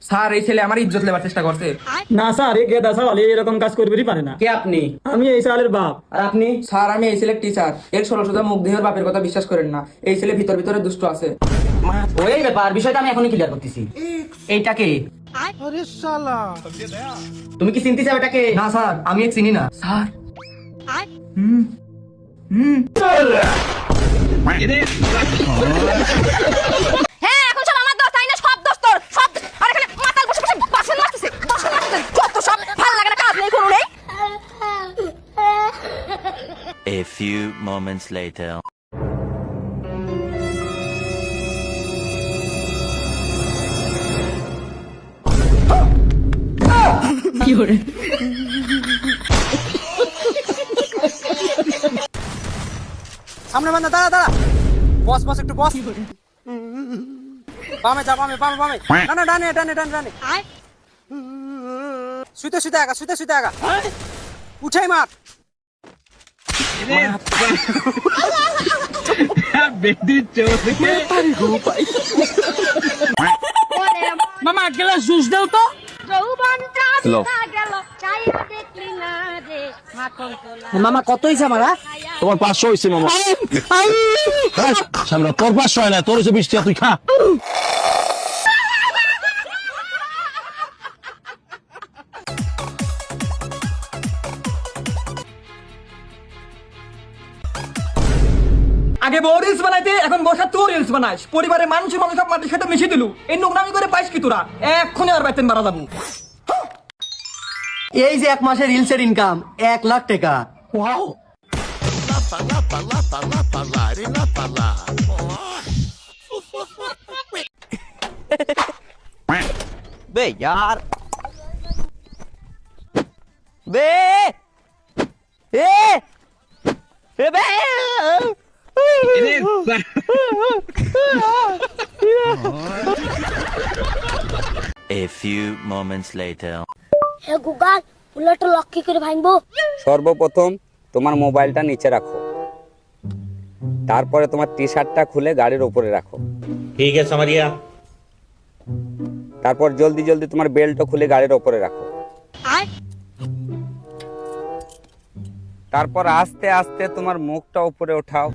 Sir এই ছেলে আমার ইজ্জত নেবার চেষ্টা করছে। না স্যার, এই গেদা সাওয়াল এরকম কাজ করবেরই পারে না। কে আপনি? আমি এই সালের বাপ। আর আপনি? স্যার আমি এই ছেলের টিচার। এর 16 মুখ দেহের বাপের কথা বিশ্বাস করেন না। এই ছেলে ভিতর ভিতরে দুষ্ট আছে। ওই ব্যাপার, বিষয়টা আমি এখনই ক্লিয়ার করতেছি। এইটাকে তুমি কি চিনতে চাও এটাকে? না স্যার, আমি এক চিনি না স্যার। হ্যাঁ এখন সব আমার দোষ, তাই না? সব দোষ তোর, সব দোষ। আর এখানে মাতাল বসে বসে বাসন মাজতেছে, যত সব ভালো লাগে না, কাজ নেই কোনো নেই। A few moments later. সামনে বান্দা, দাঁড়া দাঁড়া, বস বস একটু বস। বামে যা, বামে বামে বামে, না না ডানে ডানে ডানে ডানে। শুতে শুতে আগা, শুতে শুতে আগা, উঠাই মার। মামা গেলা জুস দাও তো। মামা কত হয়েছে আমারা? তোমার 500 হয়েছে মামা। সামনে তোর 500 হয় না, তোর হচ্ছে 20 টাকা, তুই খা। আগে বউ রিলস বানাইতে, এখন বসা তুই রিলস বানাইস। পরিবারের মানুষ মানুষ সব মাটির সাথে মিশিয়ে দিলু। এই নোংরামি করে পাইস কি তোরা? এক্ষুনি আর বাইতেন মারা যাবো। এই যে এক মাসের রিলসের ইনকাম 1 লাখ টাকা। ওয়াও। बे यार, बे ए बे A few moments later. Hey Google, bullet lock কি করে ভাঙবো? সর্বপ্রথম তোমার মোবাইলটা নিচে রাখো, তারপরে তোমার টি শার্টটা খুলে গাড়ির উপরে রাখো। ঠিক আছে মারিয়া। তারপর জলদি জলদি তোমার বেল্টও খুলে গাড়ির উপরে রাখো। তারপর আস্তে আস্তে তোমার মুখটা উপরে ওঠাও।